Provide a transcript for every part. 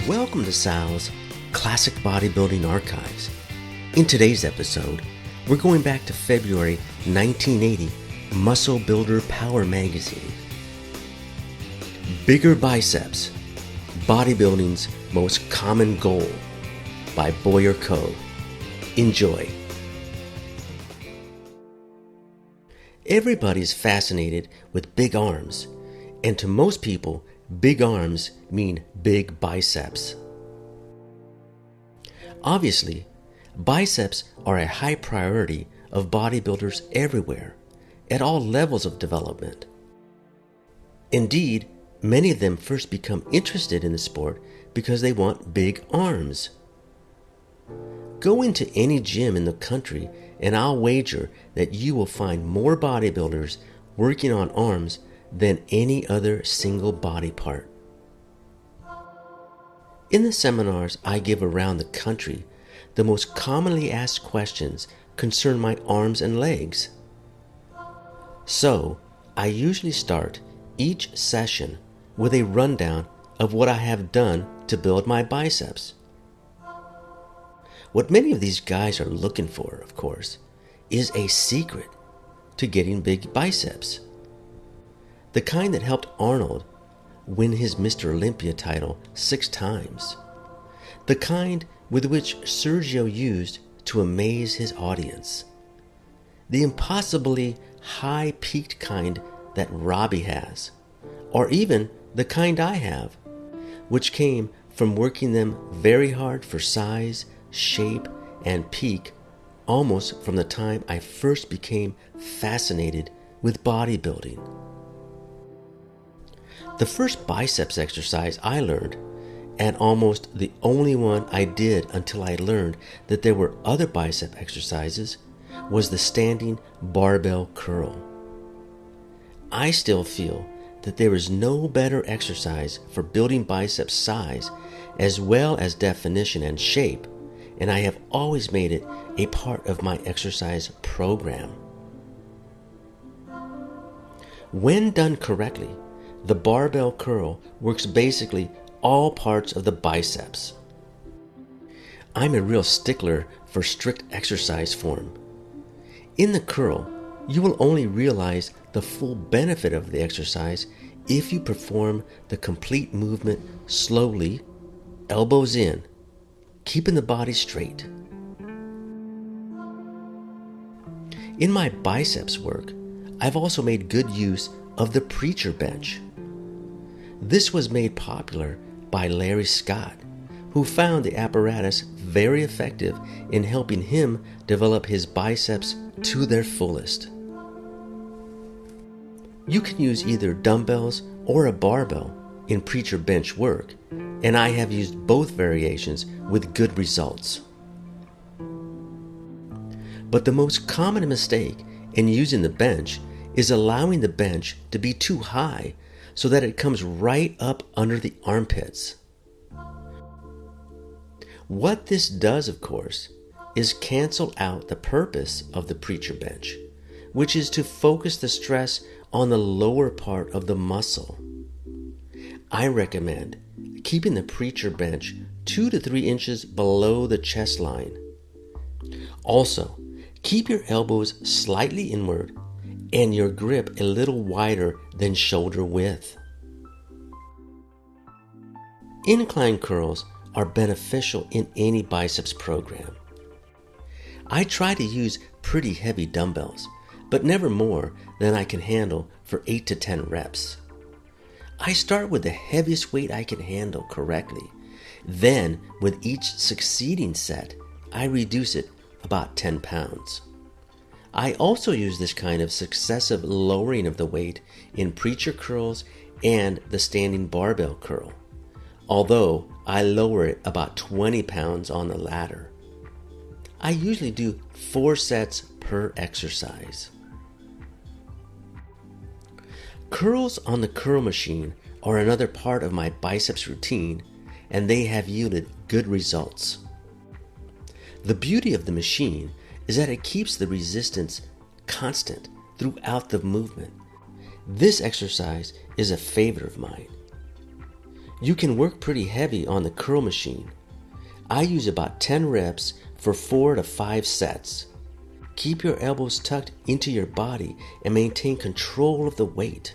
Welcome to Sal's Classic Bodybuilding Archives. In today's episode, we're going back to February 1980 Muscle Builder Power Magazine. Bigger Biceps, Bodybuilding's Most Common Goal by Boyer Coe. Enjoy. Everybody's fascinated with big arms, and to most people, big arms mean big biceps. Obviously, biceps are a high priority of bodybuilders everywhere, at all levels of development. Indeed, many of them first become interested in the sport because they want big arms. Go into any gym in the country and I'll wager that you will find more bodybuilders working on arms than any other single body part. In the seminars I give around the country, the most commonly asked questions concern my arms and legs. So, I usually start each session with a rundown of what I have done to build my biceps. What many of these guys are looking for, of course, is a secret to getting big biceps. The kind that helped Arnold win his Mr. Olympia title 6 times. The kind with which Sergio used to amaze his audience. The impossibly high-peaked kind that Robbie has. Or even the kind I have, which came from working them very hard for size, shape, and peak almost from the time I first became fascinated with bodybuilding. The first biceps exercise I learned, and almost the only one I did until I learned that there were other bicep exercises, was the standing barbell curl. I still feel that there is no better exercise for building bicep size as well as definition and shape, and I have always made it a part of my exercise program. When done correctly, the barbell curl works basically all parts of the biceps. I'm a real stickler for strict exercise form. In the curl, you will only realize the full benefit of the exercise if you perform the complete movement slowly, elbows in, keeping the body straight. In my biceps work, I've also made good use of the preacher bench. This was made popular by Larry Scott, who found the apparatus very effective in helping him develop his biceps to their fullest. You can use either dumbbells or a barbell in preacher bench work, and I have used both variations with good results. But the most common mistake in using the bench is allowing the bench to be too high so that it comes right up under the armpits. What this does, of course, is cancel out the purpose of the preacher bench, which is to focus the stress on the lower part of the muscle. I recommend keeping the preacher bench 2 to 3 inches below the chest line. Also, keep your elbows slightly inward and your grip a little wider than shoulder width. Incline curls are beneficial in any biceps program. I try to use pretty heavy dumbbells, but never more than I can handle for 8 to 10 reps. I start with the heaviest weight I can handle correctly. Then, with each succeeding set, I reduce it about 10 pounds. I also use this kind of successive lowering of the weight in preacher curls and the standing barbell curl, although I lower it about 20 pounds on the latter. I usually do 4 sets per exercise. Curls on the curl machine are another part of my biceps routine, and they have yielded good results. The beauty of the machine is that it keeps the resistance constant throughout the movement. This exercise is a favorite of mine. You can work pretty heavy on the curl machine. I use about 10 reps for 4 to 5 sets. Keep your elbows tucked into your body and maintain control of the weight.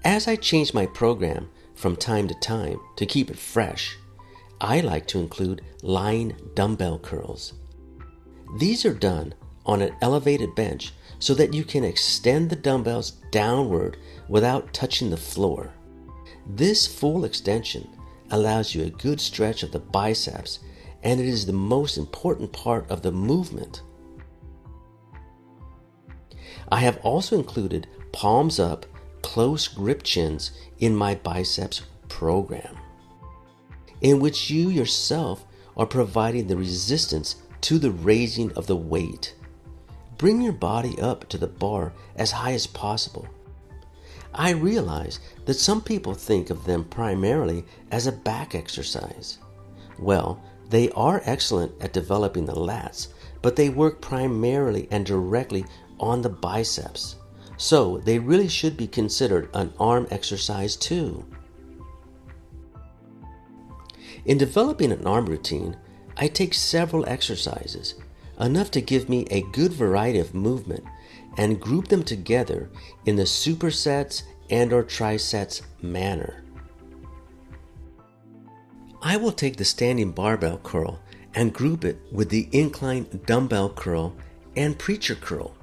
As I change my program from time to time to keep it fresh, I like to include lying dumbbell curls. These are done on an elevated bench so that you can extend the dumbbells downward without touching the floor. This full extension allows you a good stretch of the biceps, and it is the most important part of the movement. I have also included palms up, close grip chins in my biceps program, in which you yourself are providing the resistance to the raising of the weight. Bring your body up to the bar as high as possible. I realize that some people think of them primarily as a back exercise. Well, they are excellent at developing the lats, but they work primarily and directly on the biceps. So they really should be considered an arm exercise too. In developing an arm routine, I take several exercises, enough to give me a good variety of movement, and group them together in the supersets and/or trisets manner. I will take the standing barbell curl and group it with the incline dumbbell curl and preacher curl.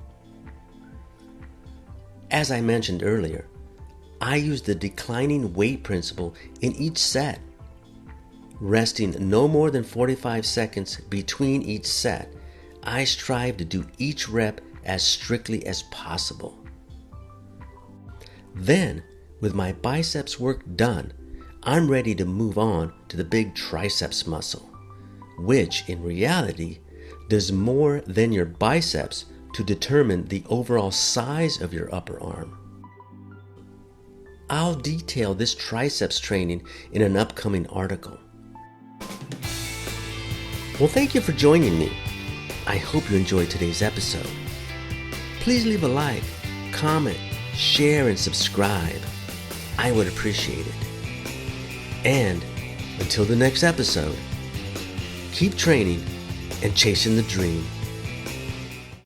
As I mentioned earlier, I use the declining weight principle in each set, resting no more than 45 seconds between each set. I strive to do each rep as strictly as possible. Then, with my biceps work done, I'm ready to move on to the big triceps muscle, which in reality does more than your biceps to determine the overall size of your upper arm. I'll detail this triceps training in an upcoming article. Well, thank you for joining me. I hope you enjoyed today's episode. Please leave a like, comment, share, and subscribe. I would appreciate it. And until the next episode, keep training and chasing the dream.